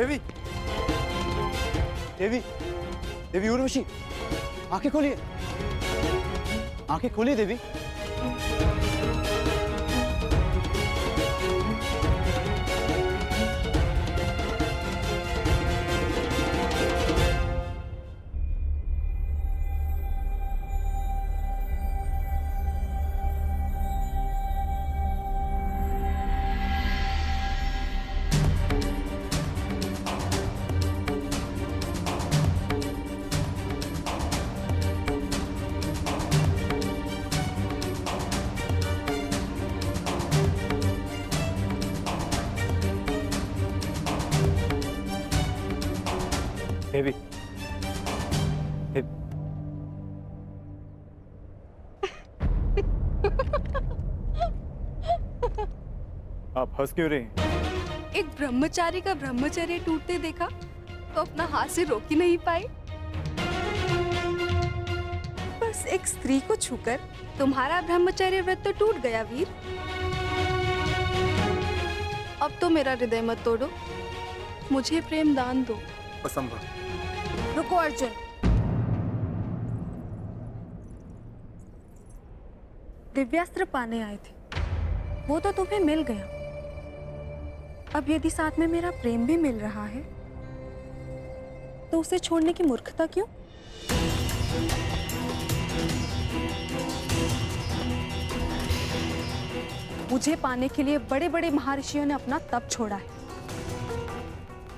देवी, देवी, देवी उर्वशी, आंखें खोलिए, आंखें खोलिए देवी। देवी, आप हंस क्यों रहे हैं? एक ब्रह्मचारी का ब्रह्मचर्य टूटते देखा तो अपना हाथ से रोक ही नहीं पाए। बस एक स्त्री को छूकर तुम्हारा ब्रह्मचर्य व्रत तो टूट गया वीर। अब तो मेरा हृदय मत तोड़ो, मुझे प्रेम दान दो। असंभव। रुको अर्जुन, दिव्यास्त्र पाने आए थे, वो तो तुम्हें मिल गया। अब यदि साथ में मेरा प्रेम भी मिल रहा है तो उसे छोड़ने की मूर्खता क्यों? मुझे पाने के लिए बड़े बड़े महर्षियों ने अपना तप छोड़ा है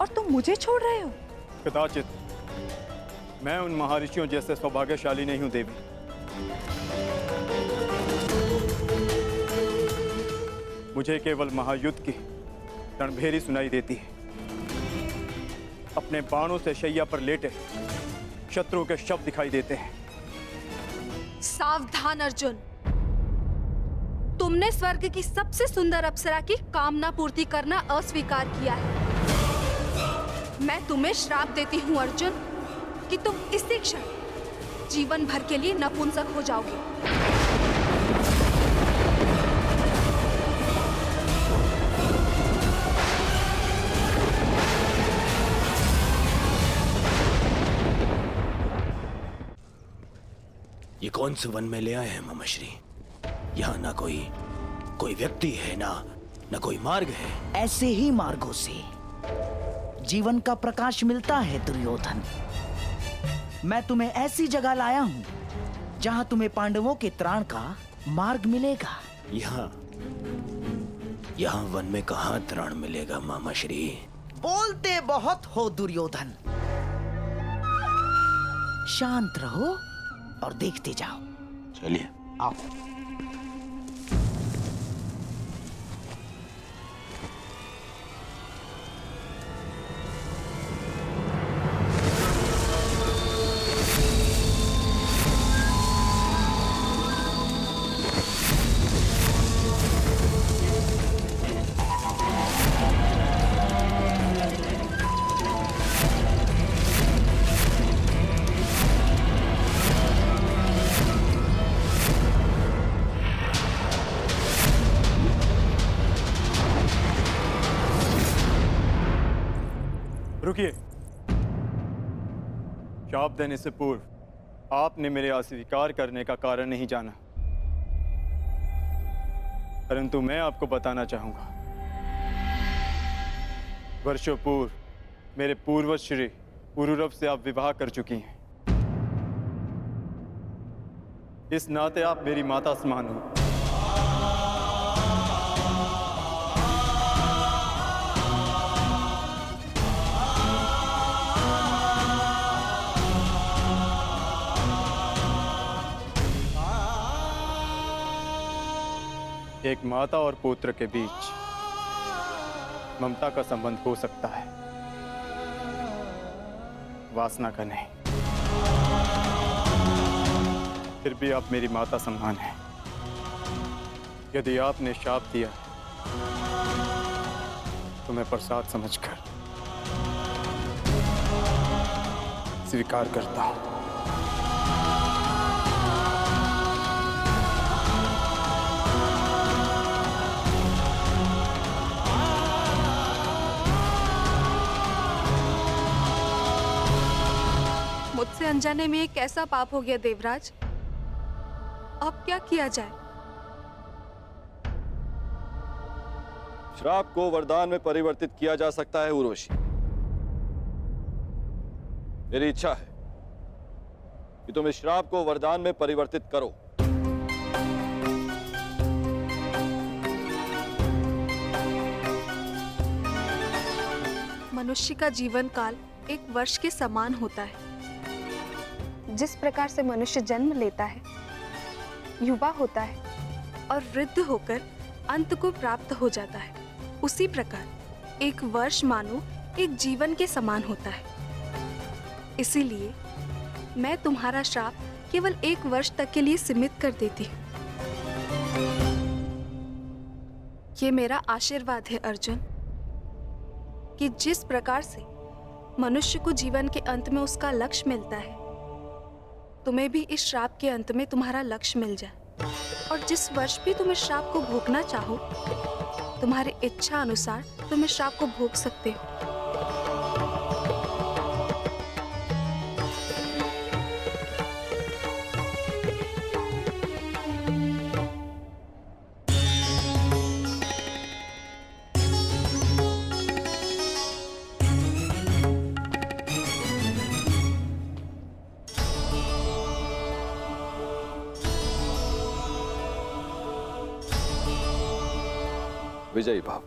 और तुम मुझे छोड़ रहे हो। कदाचित मैं उन महर्षियों जैसे सौभाग्यशाली नहीं हूं देवी। मुझे केवल महायुद्ध की रणभेरी सुनाई देती है। अपने बाणों से शैया पर लेटे शत्रु के शव दिखाई देते हैं। सावधान अर्जुन, तुमने स्वर्ग की सबसे सुंदर अप्सरा की कामना पूर्ति करना अस्वीकार किया है। मैं तुम्हें श्राप देती हूं अर्जुन कि तुम इसी क्षण जीवन भर के लिए नपुंसक हो जाओगे। ये कौन से वन में ले आए हैं मामाश्री? यहाँ ना कोई व्यक्ति है, ना कोई मार्ग है। ऐसे ही मार्गों से जीवन का प्रकाश मिलता है दुर्योधन। मैं तुम्हें ऐसी जगह लाया हूँ जहाँ तुम्हें पांडवों के त्राण का मार्ग मिलेगा। यहाँ वन में कहाँ त्राण मिलेगा मामाश्री? बोलते बहुत हो दुर्योधन, शांत रहो और देखते जाओ। चलिए आओ। रुकिए। शाप देने से पूर्व आपने मेरे अस्वीकार करने का कारण नहीं जाना, परंतु मैं आपको बताना चाहूंगा। वर्षों पूर्व मेरे पूर्वज श्री पुरुरव से आप विवाह कर चुकी हैं। इस नाते आप मेरी माता समान हो। एक माता और पुत्र के बीच ममता का संबंध हो सकता है, वासना का नहीं। फिर भी आप मेरी माता समान हैं। यदि आपने शाप दिया तो मैं प्रसाद समझकर स्वीकार करता हूं। मुझसे अनजाने में एक कैसा पाप हो गया देवराज। अब क्या किया जाए? श्राप को वरदान में परिवर्तित किया जा सकता है उर्वशी। मेरी इच्छा है कि तुम इस श्राप को वरदान में परिवर्तित करो। मनुष्य का जीवन काल एक वर्ष के समान होता है। जिस प्रकार से मनुष्य जन्म लेता है, युवा होता है और वृद्ध होकर अंत को प्राप्त हो जाता है, उसी प्रकार एक वर्ष मानो एक जीवन के समान होता है। इसीलिए मैं तुम्हारा श्राप केवल 1 वर्ष तक के लिए सीमित कर देती हूँ। ये मेरा आशीर्वाद है अर्जुन, कि जिस प्रकार से मनुष्य को जीवन के अंत में उसका लक्ष्य मिलता है, तुम्हें भी इस श्राप के अंत में तुम्हारा लक्ष्य मिल जाए। और जिस वर्ष भी तुम इस श्राप को भोगना चाहो, तुम्हारी इच्छा अनुसार तुम इस श्राप को भोग सकते हो। विजयी भाव।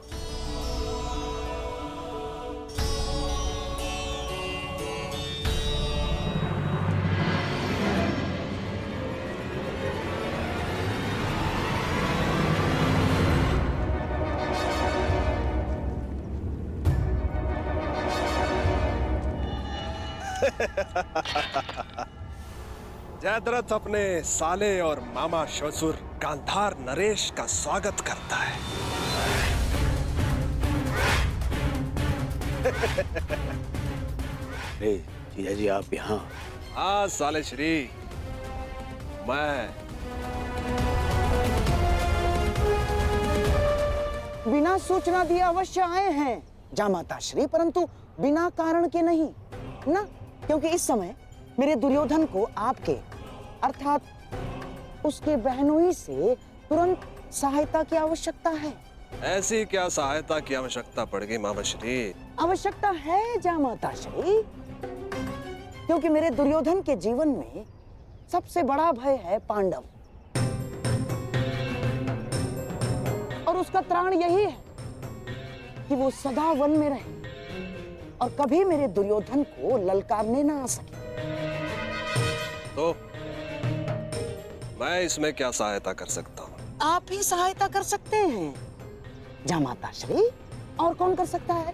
जयद्रथ अपने साले और मामा ससुर गांधार नरेश का स्वागत करता है। जीजा जी आप यहाँ? हाँ साले श्री, मैं बिना सूचना दिए अवश्य आए हैं जामाता श्री, परंतु बिना कारण के नहीं ना, क्योंकि इस समय मेरे दुर्योधन को आपके अर्थात उसके बहनोई से तुरंत सहायता की आवश्यकता है। ऐसी क्या सहायता की आवश्यकता पड़ गई मामा श्री? आवश्यकता है जामाता श्री, क्योंकि मेरे दुर्योधन के जीवन में सबसे बड़ा भय है पांडव, और उसका त्राण यही है कि वो सदा वन में रहे और कभी मेरे दुर्योधन को ललकारने ना आ सके। तो मैं इसमें क्या सहायता कर सकता हूँ? आप ही सहायता कर सकते हैं जामाता श्री, और कौन कर सकता है?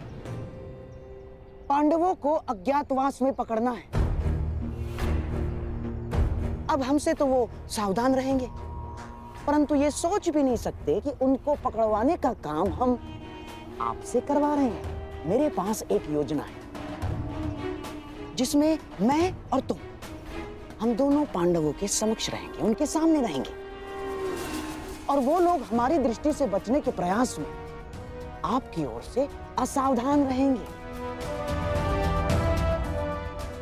पांडवों को अज्ञातवास में पकड़ना है। अब हमसे तो वो सावधान रहेंगे, परंतु ये सोच भी नहीं सकते कि उनको पकड़वाने का काम हम आपसे करवा रहे हैं। मेरे पास एक योजना है जिसमें मैं और तुम, हम दोनों पांडवों के समक्ष रहेंगे, उनके सामने रहेंगे, और वो लोग हमारी दृष्टि से बचने के प्रयास में आपकी ओर से असावधान रहेंगे,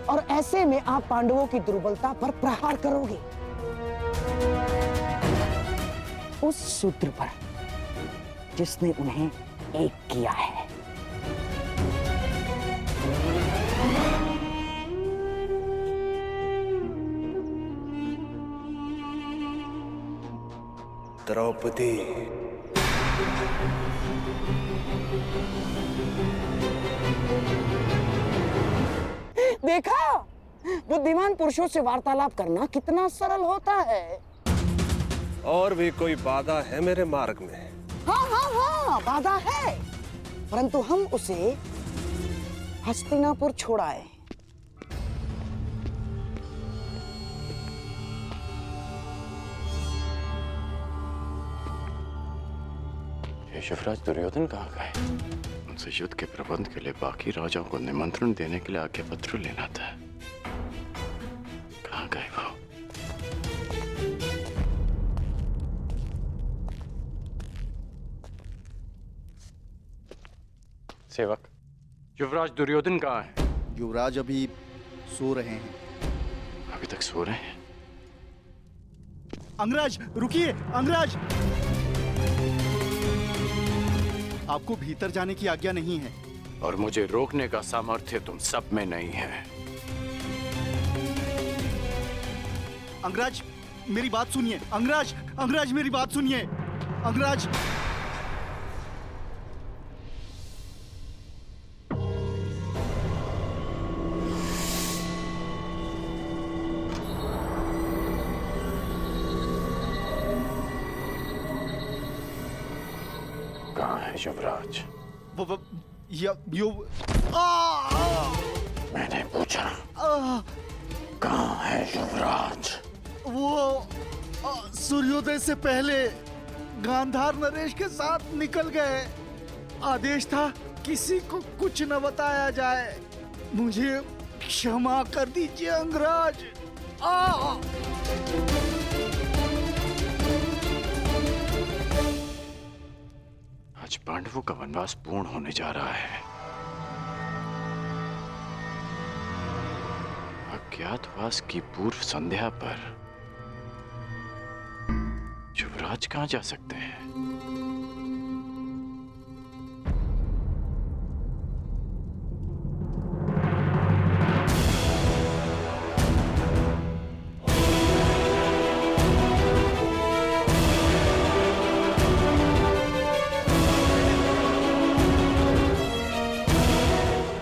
और ऐसे में आप पांडवों की दुर्बलता पर प्रहार करोगे, उस शूद्र पर जिसने उन्हें एक किया है। द्रौपदी, देखा, बुद्धिमान पुरुषों से वार्तालाप करना कितना सरल होता है। और भी कोई बाधा है मेरे मार्ग में? हाँ हाँ हाँ, बाधा है, परंतु हम उसे हस्तिनापुर छोड़ाए। शिवराज दुर्योधन कहाँ गए? उनसे युद्ध के प्रबंध के लिए बाकी राजाओं को निमंत्रण देने के लिए आज्ञा पत्र लेना था। कहाँ गए वो? सेवक, युवराज दुर्योधन कहाँ है? युवराज अभी सो रहे हैं। अभी तक सो रहे हैं? अंगराज रुकिए, अंगराज। आपको भीतर जाने की आज्ञा नहीं है। और मुझे रोकने का सामर्थ्य तुम सब में नहीं है। अंगराज मेरी बात सुनिए, अंगराज, अंगराज मेरी बात सुनिए, अंगराज। कहाँ है युवराज? मैंने पूछा कहाँ है युवराज? वो सूर्योदय से पहले गांधार नरेश के साथ निकल गए। आदेश था किसी को कुछ न बताया जाए। मुझे क्षमा कर दीजिए अंगराज। आज पांडवों का वनवास पूर्ण होने जा रहा है। अज्ञातवास की पूर्व संध्या पर युवराज कहाँ जा सकते हैं?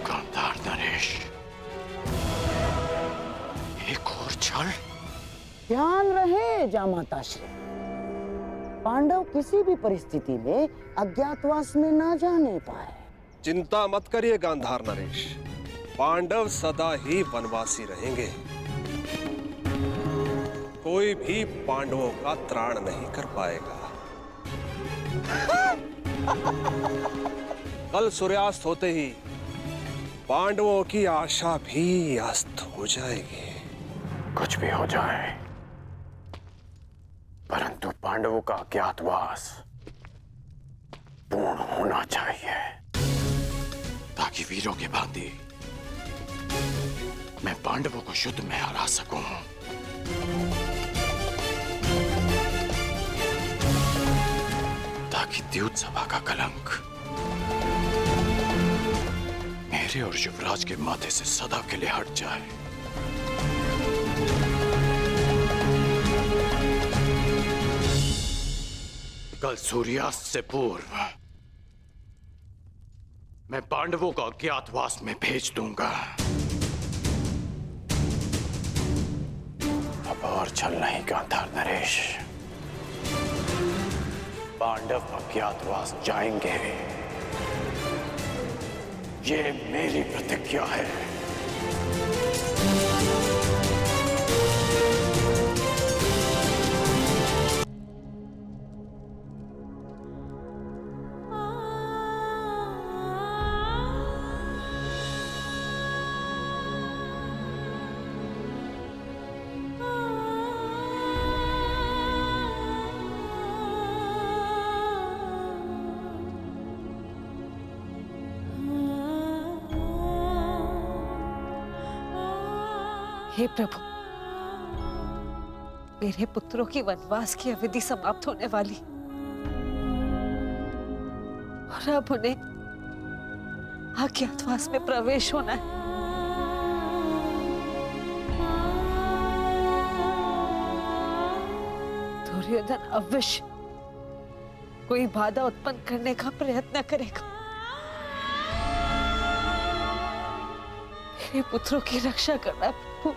गांधार नरेश, एक और छल। ध्यान रहे जामाताश्री, पांडव किसी भी परिस्थिति में अज्ञातवास में ना जाने पाए। चिंता मत करिए गांधार नरेश, पांडव सदा ही वनवासी रहेंगे। कोई भी पांडवों का त्राण नहीं कर पाएगा। कल सूर्यास्त होते ही पांडवों की आशा भी अस्त हो जाएगी। कुछ भी हो जाए, परंतु पांडवों का अज्ञातवास पूर्ण होना चाहिए, ताकि वीरों के भांति मैं पांडवों को युद्ध में हरा सकूं। ताकि द्यूत सभा का कलंक मेरे और युवराज के माथे से सदा के लिए हट जाए। कल सूर्यास्त से पूर्व मैं पांडवों को अज्ञातवास में भेज दूंगा। अब और छल नहीं गांधार नरेश, पांडव अज्ञातवास जाएंगे, ये मेरी प्रतिज्ञा है। हे प्रभु, मेरे पुत्रों की वनवास की अवधि समाप्त होने वाली और अब उन्हें अज्ञातवास में प्रवेश होना है। दुर्योधन अवश्य कोई बाधा उत्पन्न करने का प्रयत्न करेगा। मेरे पुत्रों की रक्षा करना प्रभु।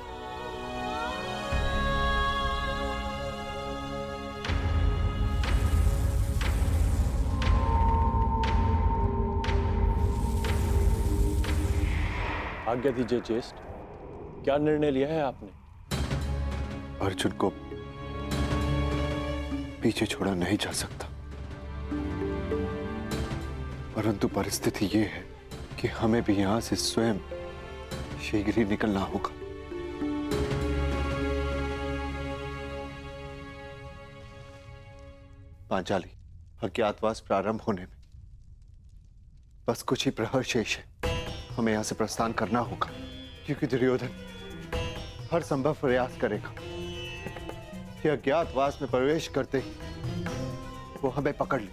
आज्ञा दीजिए ज्येष्ठ, क्या निर्णय लिया है आपने? अर्जुन को पीछे छोड़ा नहीं जा सकता, परंतु परिस्थिति ये है कि हमें भी यहां से स्वयं शीघ्र ही निकलना होगा। पांचाली, अज्ञातवास प्रारंभ होने में बस कुछ ही प्रहर शेष है। हमें यहां से प्रस्थान करना होगा, क्योंकि दुर्योधन हर संभव प्रयास करेगा कि अज्ञातवास में प्रवेश करते ही वो हमें पकड़ ले,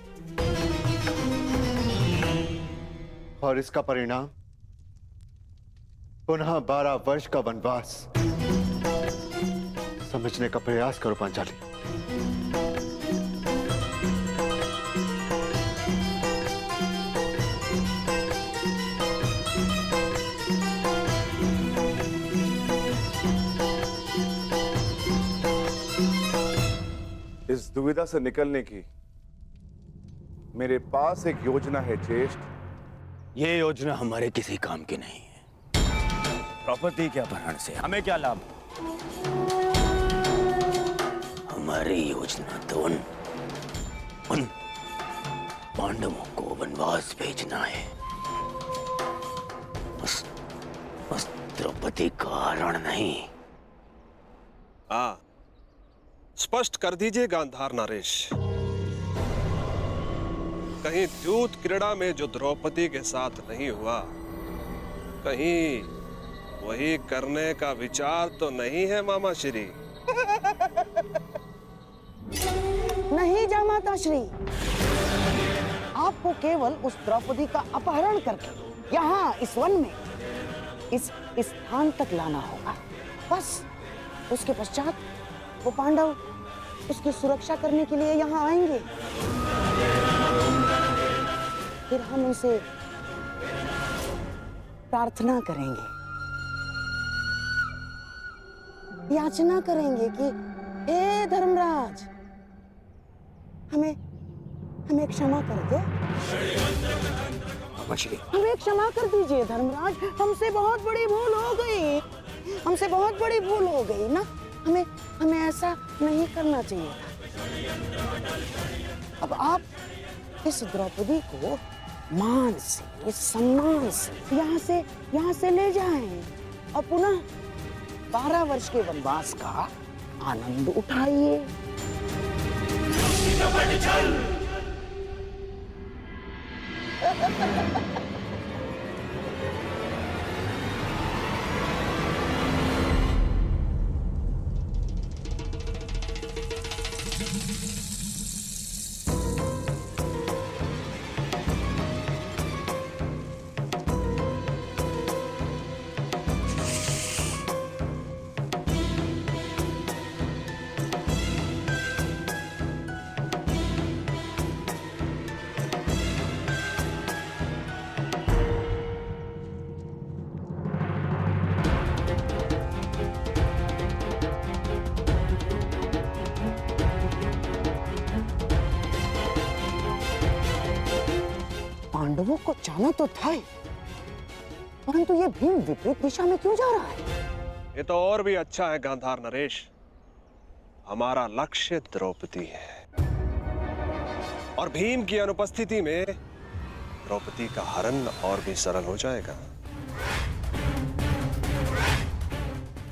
और इसका परिणाम पुनः 12 वर्ष का वनवास। समझने का प्रयास करो पांचाली। इस दुविधा से निकलने की मेरे पास एक योजना है ज्येष्ठ। ये योजना हमारे किसी काम की नहीं है। द्रौपदी के अपहरण से हमें क्या लाभ? हमारी योजना तो उन पांडवों को वनवास भेजना है। उस द्रौपदी का हरण नहीं। स्पष्ट कर दीजिए गांधार नरेश, कहीं द्यूत क्रीड़ा में जो द्रौपदी के साथ नहीं हुआ, कहीं वही करने का विचार तो नहीं है मामा श्री? नहीं जामाता श्री, आपको केवल उस द्रौपदी का अपहरण करके यहाँ इस वन में इस स्थान तक लाना होगा, बस। उसके पश्चात वो पांडव उसकी सुरक्षा करने के लिए यहाँ आएंगे। फिर हम उनसे प्रार्थना करेंगे, याचना करेंगे कि हे धर्मराज, हमें क्षमा कर दो। हमें क्षमा कर दीजिए धर्मराज, हमसे बहुत बड़ी भूल हो गई। हमसे बहुत बड़ी भूल हो गई ना, हमें ऐसा नहीं करना चाहिए था। अब आप इस द्रौपदी को मान से, सम्मान से यहाँ से ले जाएं और पुनः 12 वर्ष के वनवास का आनंद उठाइए। पांडवों को जाना तो था ही, परंतु ये भीम विपरीत दिशा में क्यों जा रहा है? ये तो और भी अच्छा है गांधार नरेश, हमारा लक्ष्य द्रौपदी है और भीम की अनुपस्थिति में द्रौपदी का हरण और भी सरल हो जाएगा।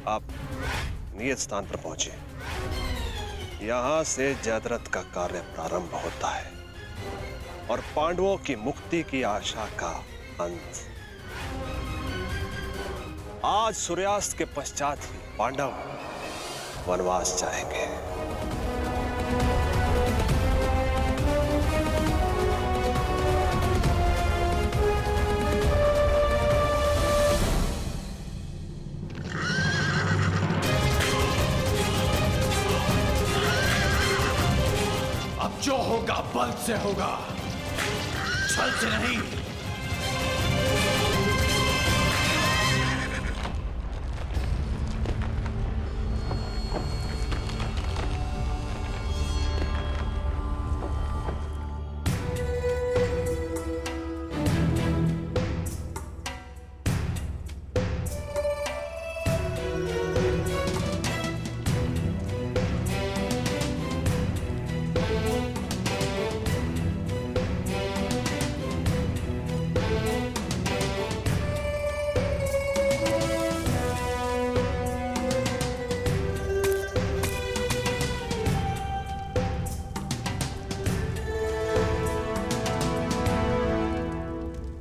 आप नियत स्थान पर पहुंचे, यहां से जयद्रथ का कार्य प्रारंभ होता है और पांडवों की मुक्ति की आशा का अंत। आज सूर्यास्त के पश्चात ही पांडव वनवास जाएंगे। अब जो होगा बल से होगा, छल से नहीं।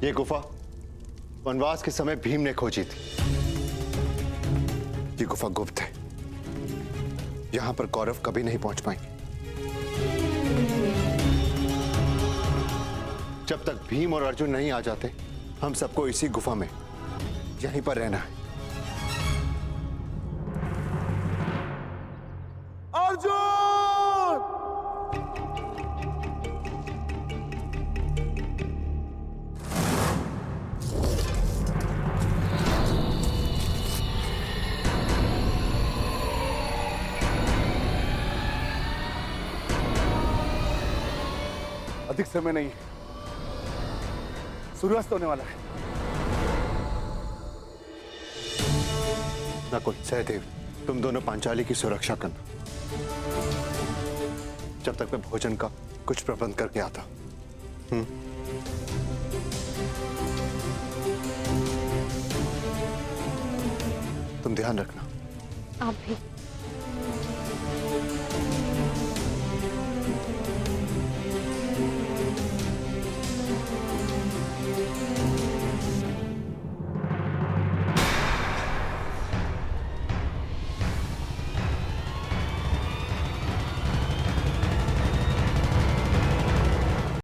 ये गुफा वनवास के समय भीम ने खोजी थी। ये की गुफा गुप्त है। यहां पर कौरव कभी नहीं पहुंच पाएंगे। जब तक भीम और अर्जुन नहीं आ जाते, हम सबको इसी गुफा में यहीं पर रहना है। अर्जुन! अधिक समय नहीं है, सूर्यास्त होने वाला है। नकुल, सहदेव, तुम दोनों पांचाली की सुरक्षा करना, जब तक मैं भोजन का कुछ प्रबंध करके आता। तुम ध्यान रखना। आप भी।